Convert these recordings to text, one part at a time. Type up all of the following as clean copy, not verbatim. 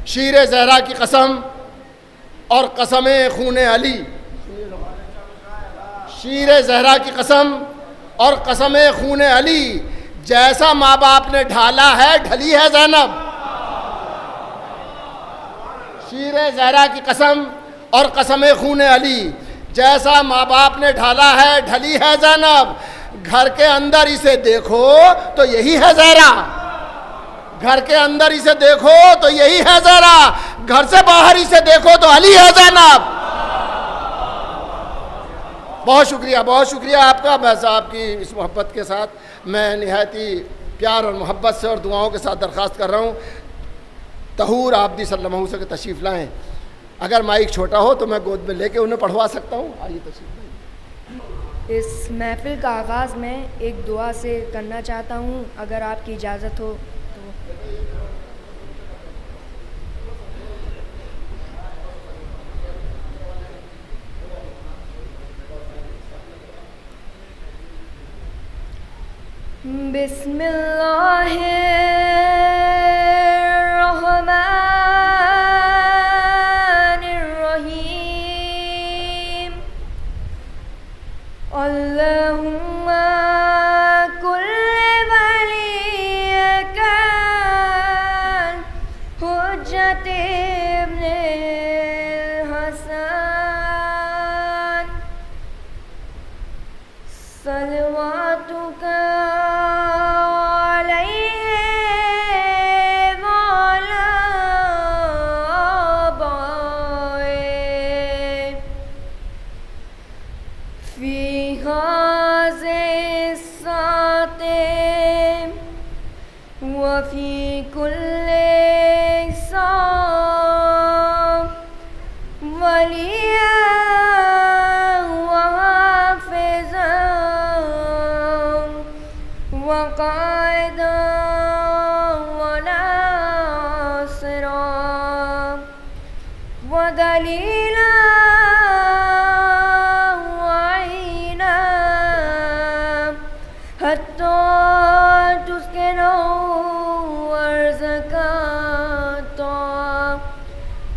शीर ज़हरा की कसम और कसम खून अली, शीर ज़हरा की कसम और कसम खून अली, जैसा माँ बाप ने ढाला है ढली है ज़ैनब। शीर ज़हरा की कसम और कसम खून अली, जैसा माँ बाप ने ढाला है ढली है ज़ैनब। घर के अंदर इसे देखो तो यही है ज़हरा, घर के अंदर इसे देखो तो यही है ज़हरा, घर से बाहर इसे देखो तो अली है ज़ैनब। बहुत शुक्रिया आपका। बस आपकी इस मोहब्बत के साथ मैं निहायत ही प्यार और मोहब्बत से और दुआओं के साथ दरख्वास्त कर रहा हूँ, तहूर आबदी सल्लल्लाहु अलैहि वसल्लम से तशरीफ़ लाएँ। अगर माइक छोटा हो तो मैं गोद में लेके उन्हें पढ़वा सकता हूँ। आइए तशरीफ़ लाइए। इस महफ़िल का आगाज़ मैं एक दुआ से करना चाहता हूँ, अगर आपकी इजाज़त हो तो। बिस्मिल्लाहिर्रहमानिर्रहीम। अल्लाहुम्मा कुल्ले वलियका हुज्जते इब्ने हसन सलवातुका वफ़ी कुल्ले साम वलिया वहाफ़िज़ा वक़ाइदा वनासिरा वदलीला वईना हत्ता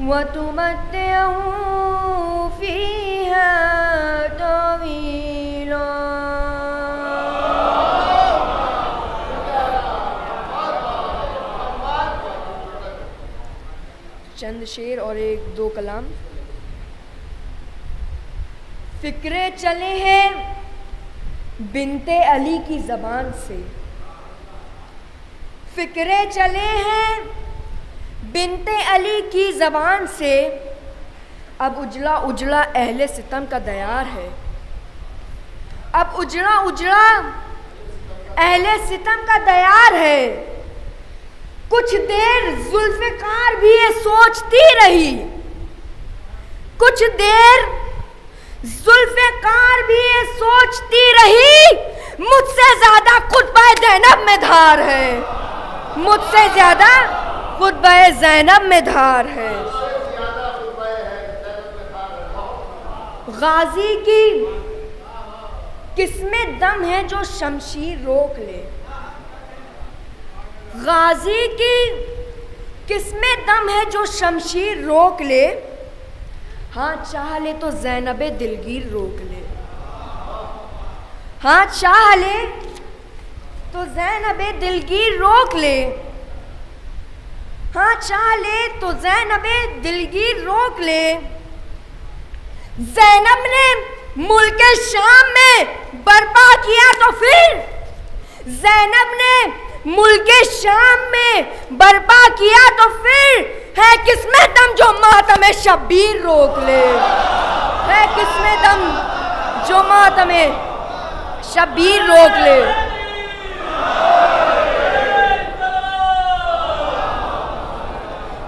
वतुमत्तिअहु फ़ीहा तवीला। चंद शेर और एक दो कलाम। फ़िक्रे चले हैं बिनते अली की ज़बान से, फ़िक्रे चले हैं बिनते अली की ज़बान से, अब उजला उजला अहले सितम का दयार है, अब उजला उजला अहले सितम का दयार है। कुछ देर जुल्फ़िकार भी ये सोचती रही, कुछ देर जुल्फ़िकार भी ये सोचती रही, मुझसे ज़्यादा खुतबा ज़ैनब में धार है, मुझसे ज़्यादा खुतबा ज़ैनब में धार है। गाजी की किस्में दम है जो शमशीर रोक ले, गाजी की किस्में दम है जो शमशीर रोक ले, हाँ चाह ले तो ज़ैनबे दिलगीर रोक ले, हाँ चाह ले तो ज़ैनबे दिलगीर रोक ले, हाँ चाह ले तो ज़ैनबे दिलगीर रोक ले। ज़ैनब ने मुल्क शाम में बर्पा किया तो फिर, ज़ैनब ने मुल्क शाम में बर्पा किया तो फिर, है किसमें दम जो मातम शब्बीर रोक ले, है किसमें दम जो मातम शब्बीर रोक ले।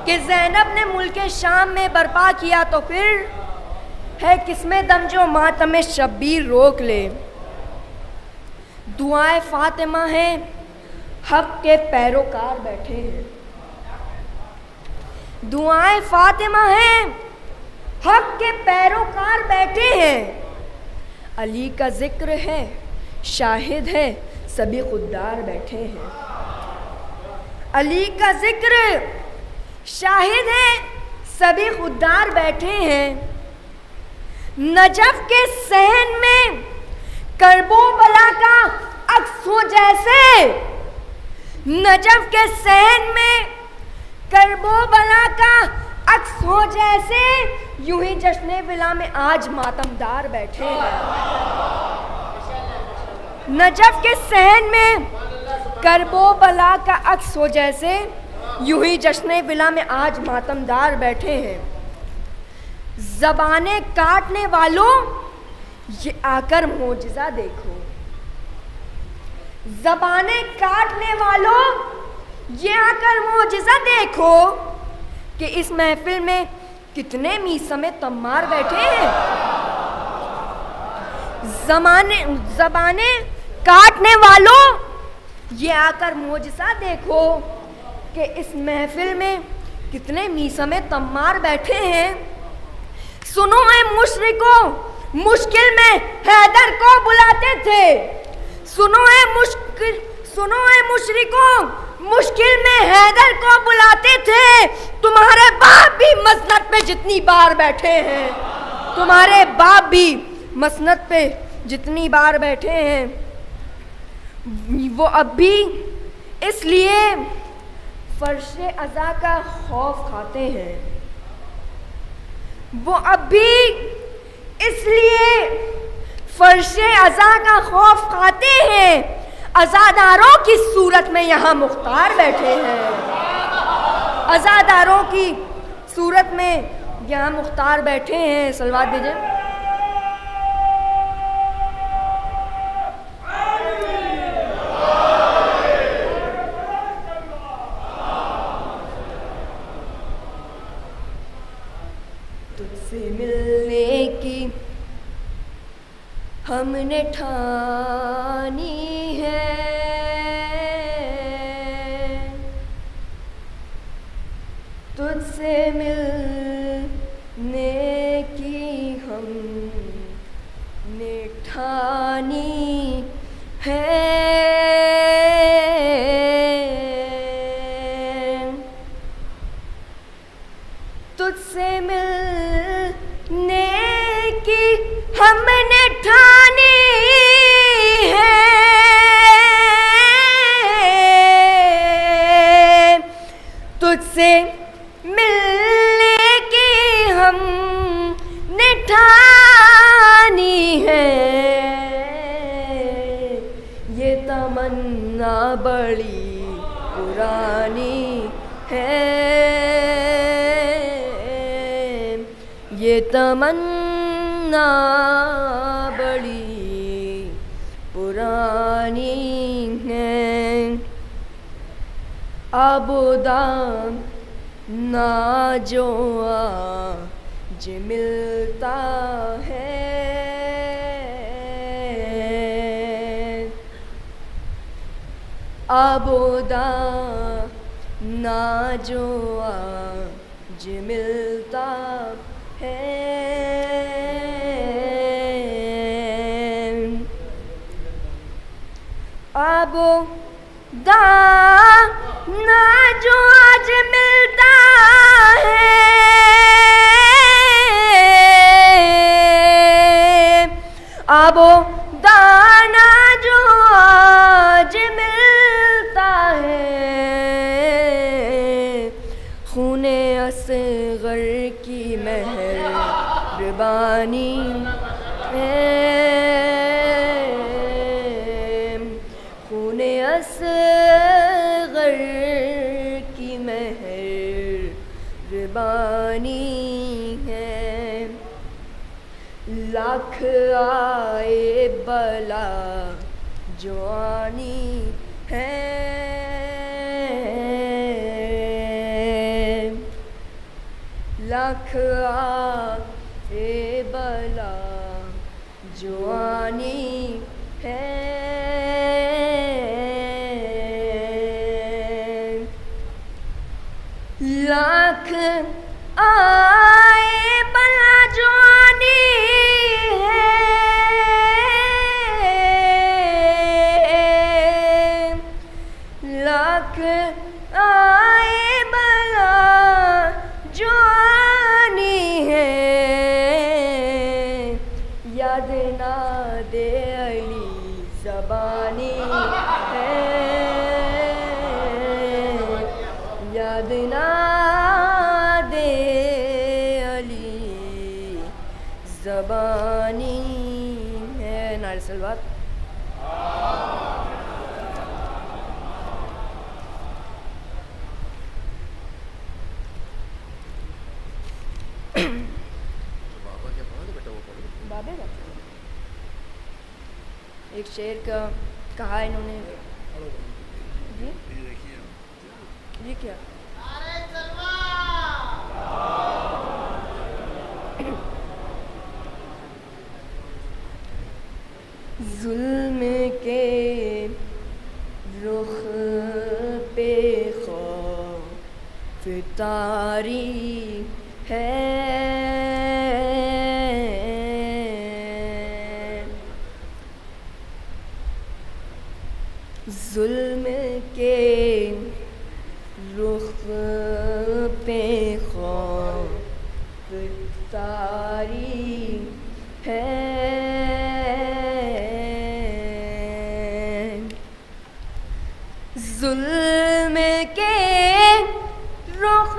कि ज़ैनब ने मुल्क शाम में बर्पा किया तो फिर, है किसमें दम जो मातम शब्बीर रोक ले। दुआए फ़ातिमा है हक़ के पैरोकार बैठे हैं, दुआए फ़ातिमा है हक़ के पैरोकार बैठे हैं। अली का जिक्र है शाहिद है सभी खुददार बैठे हैं, अली का जिक्र शाहिद हैं सभी खुददार बैठे हैं। नजफ के सहन में करबो बला का अक्स हो जैसे, नजफ के सहन में करबो बला का अक्स हो जैसे, यूं ही जश्न विला में आज मातमदार बैठे हैं। नजफ के सहन में करबो बला का अक्स हो जैसे, यूं ही जश्न विला में आज मातमदार बैठे हैं। ज़बाने काटने वालों ये आकर मोजिज़ा देखो, ज़बाने काटने वालों ये आकर मोजिज़ा देखो कि इस महफिल में कितने मीसमे तम्मार बैठे हैं। ज़बाने काटने वालों ये आकर मोजिज़ा देखो कि इस महफिल में कितने मीसमे तम्मार बैठे हैं। सुनो ऐ मुशरिकों, मुश्किल में हैदर को बुलाते थे। सुनो ऐ मुशरिकों, मुश्किल में हैदर को बुलाते थे। तुम्हारे बाप भी मसनद पे जितनी बार बैठे हैं, तुम्हारे बाप भी मसनद पे जितनी बार बैठे हैं, वो अब भी इसलिए फर्शे अज़ा का खौफ खाते हैं। वो अब भी इसलिए फर्शे अज़ा का खौफ खाते हैं। अज़ादारों की सूरत में यहाँ मुख्तार बैठे हैं। अज़ादारों की सूरत में यहाँ मुख्तार बैठे हैं। सलवात दीजिए। तुझसे मिलने की हमने ठानी है, तुझसे मिलने की हमने ठानी है। तुझसे मिलने की हमने ठानी है। तुझसे मिलने की हमने ठानी है। ये तमन्ना बड़ी पुरानी है। ये तमन्ना बड़ी पुरानी है। आबोदा ना जो आज मिलता है। आबोदा ना जो आज मिलता है। आबोदा ना जो आज मिलता है। आबोदा ना जो आज मिलता है। खूने असगर की मेहरबानी है। खूने असगर की मेहरबानी है। लाख आए बला जो आनी है। लाख आए बला जो आनी है। लाख आए बला जो आनी है। लाख आए बला किताबें रख लो। एक शेर का कहा इन्होंने जी ये क्या जुल्म के रुख पे खौफ तारी है, जुल्म के रुख पे खौफ तारी है, जुल्म के रुख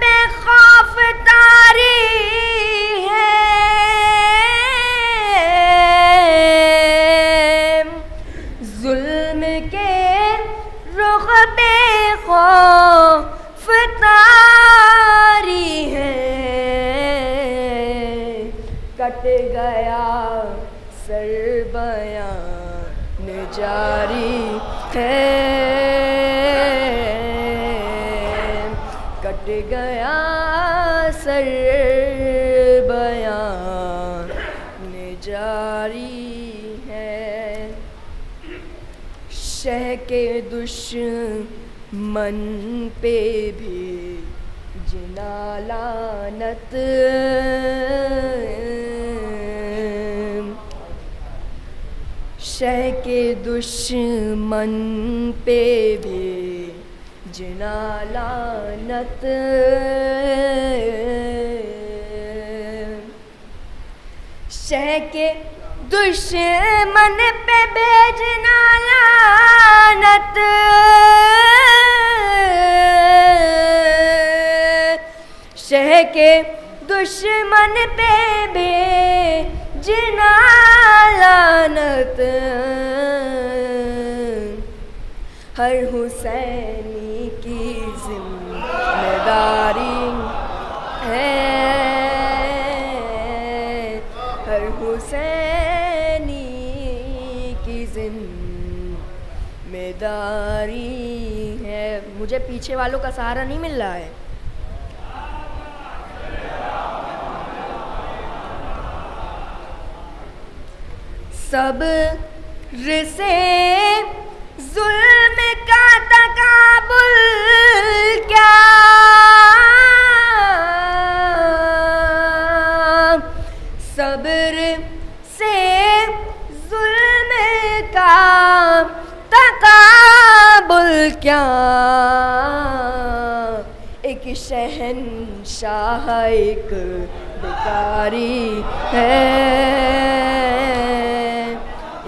पे खौफ तारी है, जुल्म के रुख पे खौफ तारी है, कट गया सर बयान जारी है, कट गया सर बयान जारी है, शह के दुश्मन पे भी जिना लानत, शह के दुश्मन पे भी जिना लानत, शह के दुश्मन पे भेजना लानत, शह के दुश्मन पे भेजना लानत, हर हुसैनी की जिम्मेदारी है, हर हुसैनी की जिम्मेदारी है। मुझे पीछे वालों का सहारा नहीं मिल रहा है। सब्र से जुल्म का तकाबुल क्या, सब्र से जुल्म का तकाबुल क्या, एक शहंशाह एक भिखारी है,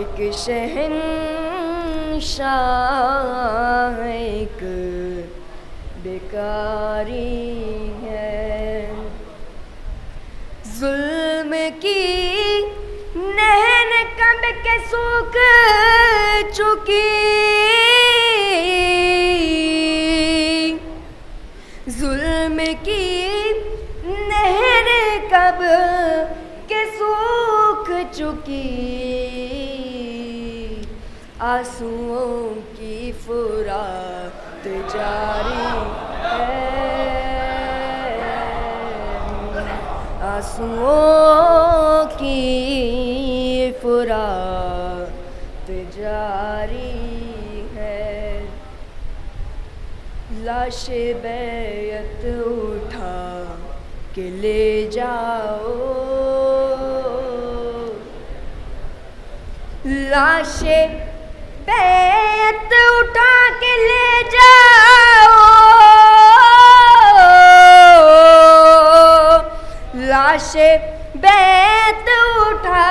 एक शहंशाह एक बेकारी है, जुल्म की नहर कब के सूख चुकी, जुल्म की नहर कब के सूख चुकी, आंसुओं की फुरात जारी है, आंसुओं की फुरात जारी है, लाश बैत उठा के ले जाओ, लाश बैत उठा के ले जाओ, लाश बैत उठा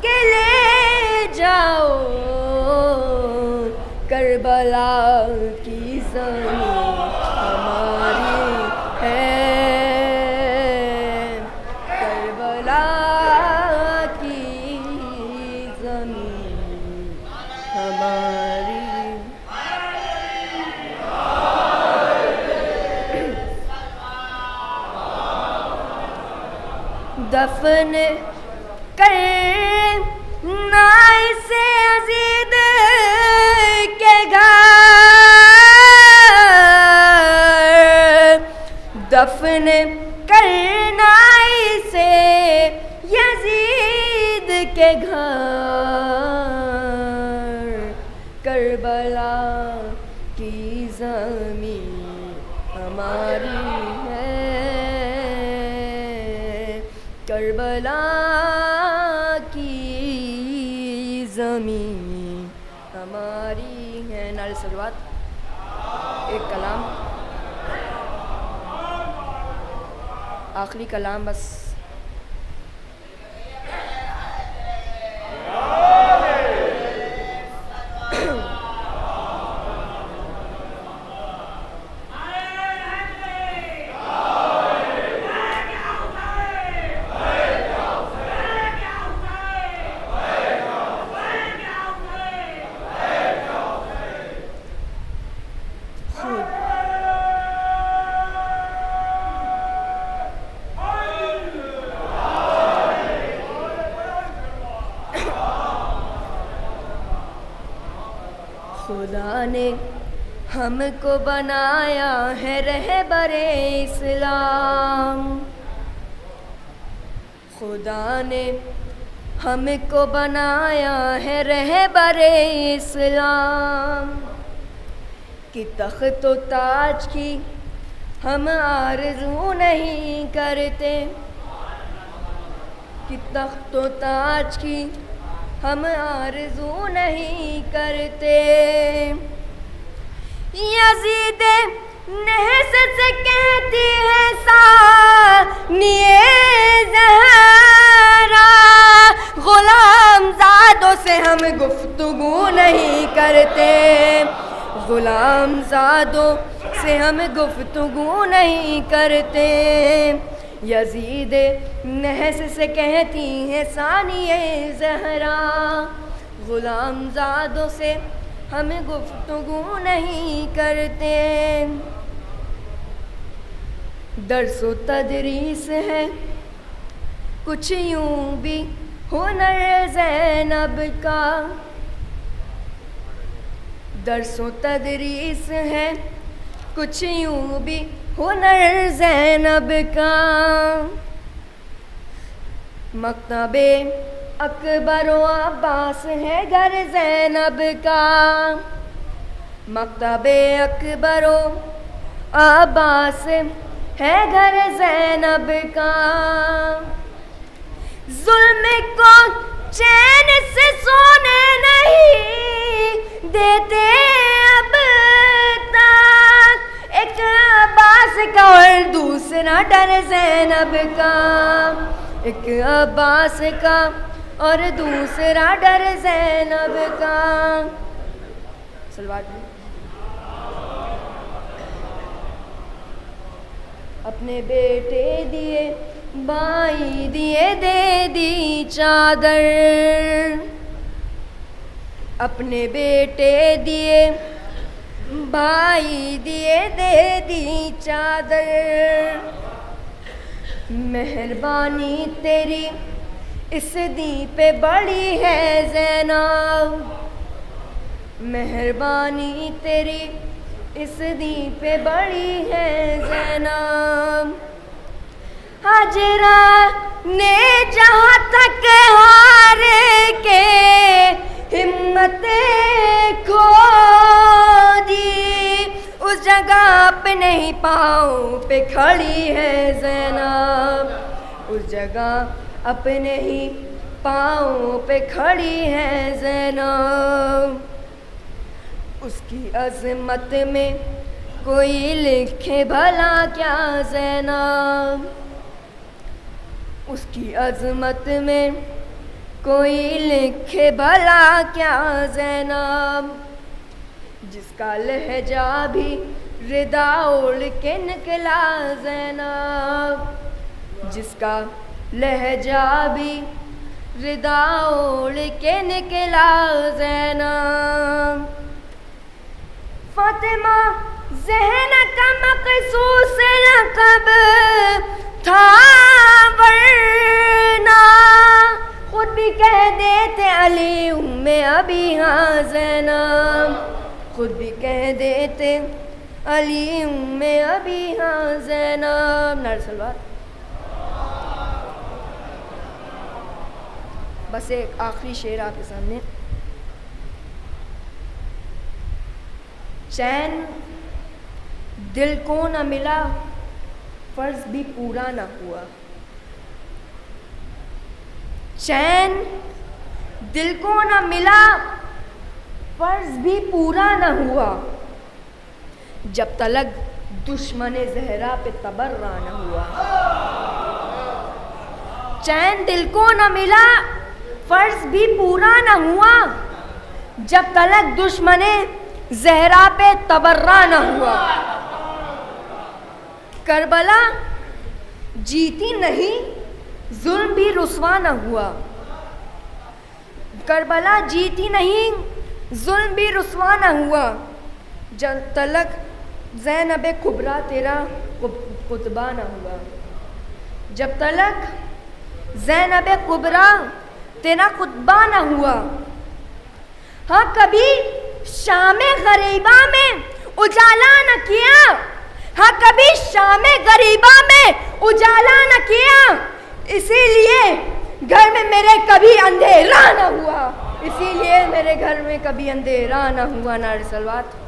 के ले जाओ, करबला की ज़मीन हमारी है, करबला की ज़मीन हमारी। दफन करना इसे यजीद के घर, दफन करना इसे यजीद के घर। करबला की ज़मीं हमारी है, करबला की ज़मीं हमारी है। नारे सलवात। एक कलाम, आखिरी कलाम बस। खुदा ने हमको बनाया है रहबरे इस्लाम, खुदा ने हमको बनाया है रहबरे इस्लाम। कि तख्त व ताज की हम आरज़ू नहीं करते, कि तख्त व ताज की हम आरज़ू नहीं करते। यज़ीद नहस से कहती है सानिए ज़हरा, गुलाम ज़ादों से हम गुफ्तगू नहीं करते, गुलाम ज़ादों से हम गुफ्तगू नहीं करते। यज़ीद नहस से कहती है सानिए ज़हरा, गुलाम ज़ादों से हम गुफ्तगू नहीं करते। दर्स व तदरीस है कुछ यूं भी हुनर ज़ैनब का, दर्स व तदरीस है कुछ यूं भी हुनर ज़ैनब का। मकतबे अकबर व अब्बास है घर ज़ैनब का, मकतबे अकबर व अब्बास है घर ज़ैनब का। जुल्म को चैन से सोने नहीं देते अब तक, एक अब्बास का और दूसरा डर ज़ैनब का, एक अब्बास का और दूसरा डर ज़ैनब का। सलवात। अपने बेटे दिए बाई दिए दे दी चादर, अपने बेटे दिए भाई दिए दे दी चादर। मेहरबानी तेरी इस दी पे बड़ी है ज़ैनब, मेहरबानी तेरी इस दी पे बड़ी है ज़ैनब। हाजरा ने जहाँ तक हार के हिम्मत खो दी, उस जगह पे नहीं पाँव पे खड़ी है ज़ैनब, उस जगह अपने ही पाँव पे खड़ी है ज़ैनब। उसकी अज़मत में कोई लिखे भला क्या ज़ैनब, उसकी अज़मत में कोई लिखे भला क्या ज़ैनब। जिसका लहजा भी रिदा ओढ़ के निकला ज़ैनब, जिसका लहजा भी रिदा ओढ़ के निकला ज़ैनब। फातिमा ज़हन का मक़सूस लक़ब था वरना अली उम्मे अबी हाँ ज़ैनब। नारे सलवात। बस एक आखिरी शेर आपके सामने। चैन दिल को न मिला, फर्ज भी पूरा न हुआ। चैन दिल को न मिला, फर्ज भी पूरा न हुआ, जब तलक दुश्मने ज़हरा पे तबर्रा न हुआ। चैन दिल को न मिला, फर्ज भी पूरा न हुआ, जब तलक दुश्मने ज़हरा पे तबर्रा न हुआ। करबला जीती नहीं, जुल्म भी रुस्वा न हुआ। करबला जीती नहीं, जुल्म भी रुस्वा न हुआ, जब तलक ज़ैनब कुबरा तेरा कुतबा न हुआ। जब तलक ज़ैनब कुबरा तेरा कुतबा न हुआ। हाँ कभी शामे गरीबा में उजाला न किया, हाँ कभी शामे गरीबा में उजाला न किया, इसीलिए घर में मेरे कभी अंधेरा न हुआ। इसीलिए मेरे घर में कभी अंधेरा न हुआ। नारे सलवात।